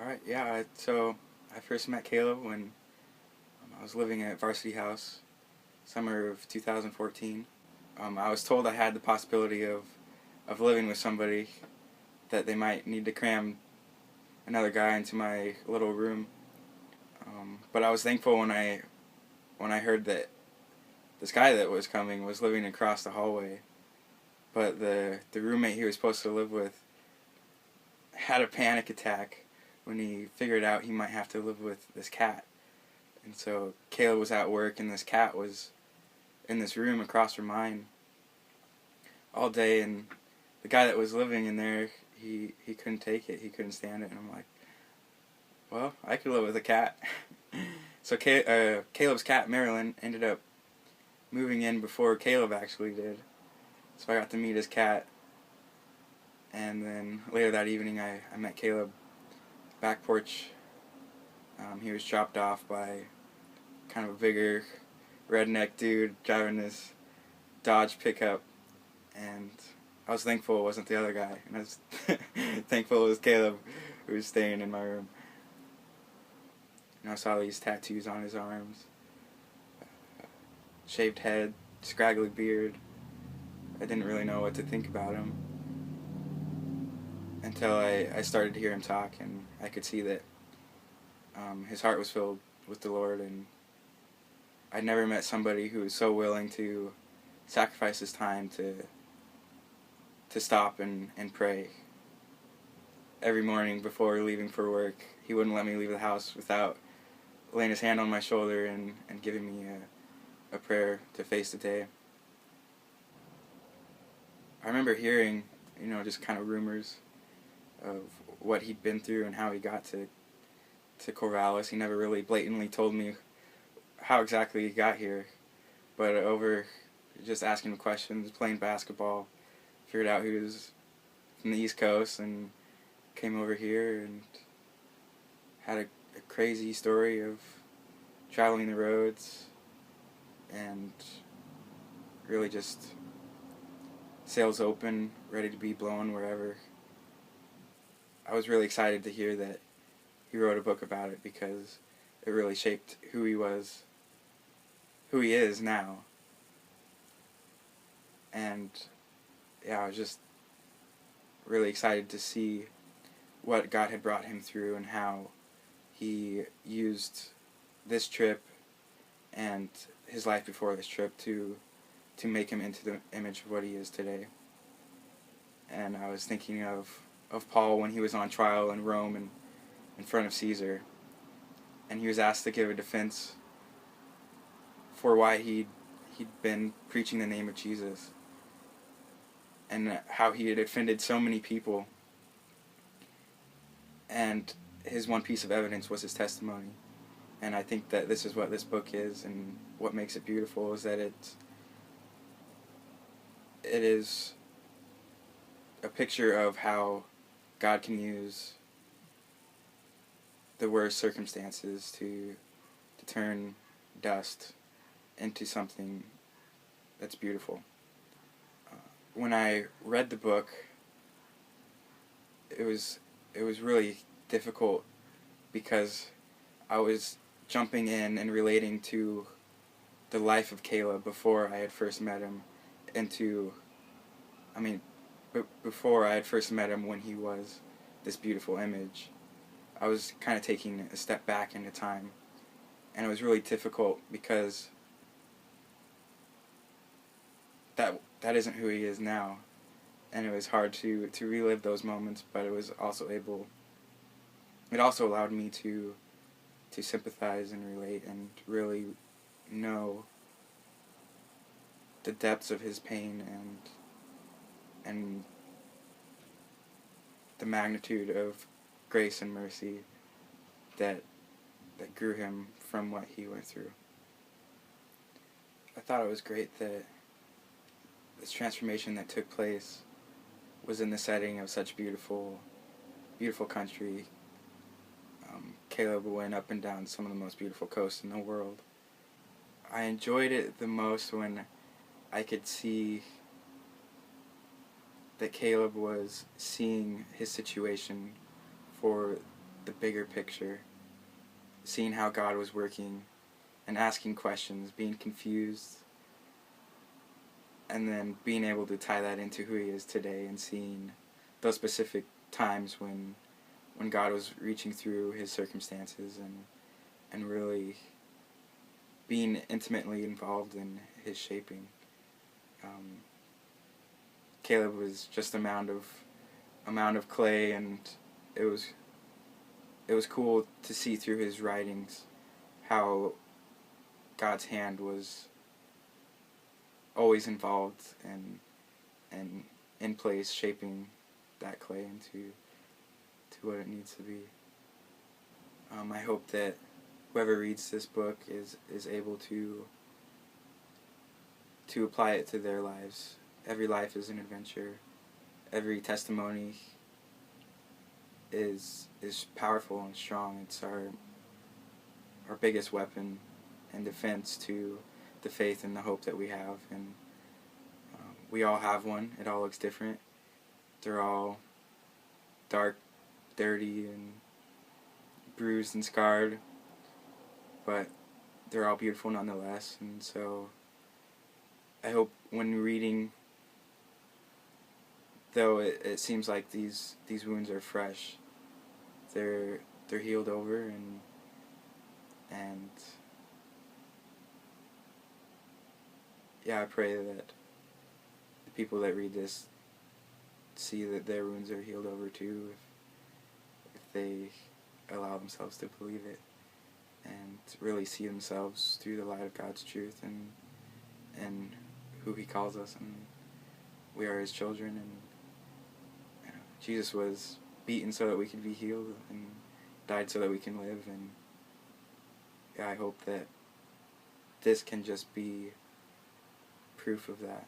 Alright, yeah, so I first met Caleb when I was living at Varsity House, summer of 2014. I was told I had the possibility of living with somebody, that they might need to cram another guy into my little room. But I was thankful when I heard that this guy that was coming was living across the hallway. But the roommate he was supposed to live with had a panic attack when he figured out he might have to live with this cat. And so Caleb was at work and this cat was in this room across from mine all day, and the guy that was living in there, he couldn't take it, he couldn't stand it, and I'm like, well, I could live with a cat. So Caleb's cat, Marilyn, ended up moving in before Caleb actually did. So I got to meet his cat, and then later that evening I met Caleb back porch. He was dropped off by kind of a bigger redneck dude driving this Dodge pickup, and I was thankful it wasn't the other guy, and I was thankful it was Caleb who was staying in my room. And I saw these tattoos on his arms, shaved head, scraggly beard. I didn't really know what to think about him until I started to hear him talk, and I could see that his heart was filled with the Lord, and I'd never met somebody who was so willing to sacrifice his time to stop and pray. Every morning before leaving for work, he wouldn't let me leave the house without laying his hand on my shoulder and giving me a prayer to face the day. I remember hearing, just kind of rumors of what he'd been through and how he got to Corvallis. He never really blatantly told me how exactly he got here, but over just asking him questions, playing basketball, figured out he was from the East Coast and came over here and had a crazy story of traveling the roads and really just sails open, ready to be blown wherever. I was really excited to hear that he wrote a book about it, because it really shaped who he was, who he is now. And yeah, I was just really excited to see what God had brought him through and how he used this trip and his life before this trip to make him into the image of what he is today. And I was thinking of Paul when he was on trial in Rome and in front of Caesar, and he was asked to give a defense for why he'd been preaching the name of Jesus and how he had offended so many people. And his one piece of evidence was his testimony. And I think that this is what this book is, and what makes it beautiful is that it is a picture of how God can use the worst circumstances to turn dust into something that's beautiful. When I read the book, it was really difficult, because I was jumping in and relating to the life of Caleb before I had first met him, before I had first met him when he was this beautiful image. I was kind of taking a step back into time, and it was really difficult because that isn't who he is now, and it was hard to relive those moments, but it also allowed me to sympathize and relate and really know the depths of his pain and the magnitude of grace and mercy that grew him from what he went through. I thought it was great that this transformation that took place was in the setting of such beautiful country. Caleb went up and down some of the most beautiful coasts in the world. I enjoyed it the most when I could see that Caleb was seeing his situation for the bigger picture, seeing how God was working and asking questions, being confused, and then being able to tie that into who he is today and seeing those specific times when God was reaching through his circumstances and really being intimately involved in his shaping. Caleb was just a mound of clay, and it was cool to see through his writings how God's hand was always involved and in place, shaping that clay into what it needs to be. I hope that whoever reads this book is able to apply it to their lives. Every life is an adventure. Every testimony is powerful and strong. It's our biggest weapon and defense to the faith and the hope that we have. And we all have one. It all looks different. They're all dark, dirty, and bruised and scarred, but they're all beautiful nonetheless. And so I hope when reading, though it seems like these wounds are fresh, they're healed over, and yeah, I pray that the people that read this see that their wounds are healed over too, if they allow themselves to believe it and really see themselves through the light of God's truth and who he calls us, and we are his children, and Jesus was beaten so that we could be healed and died so that we can live. And yeah, I hope that this can just be proof of that.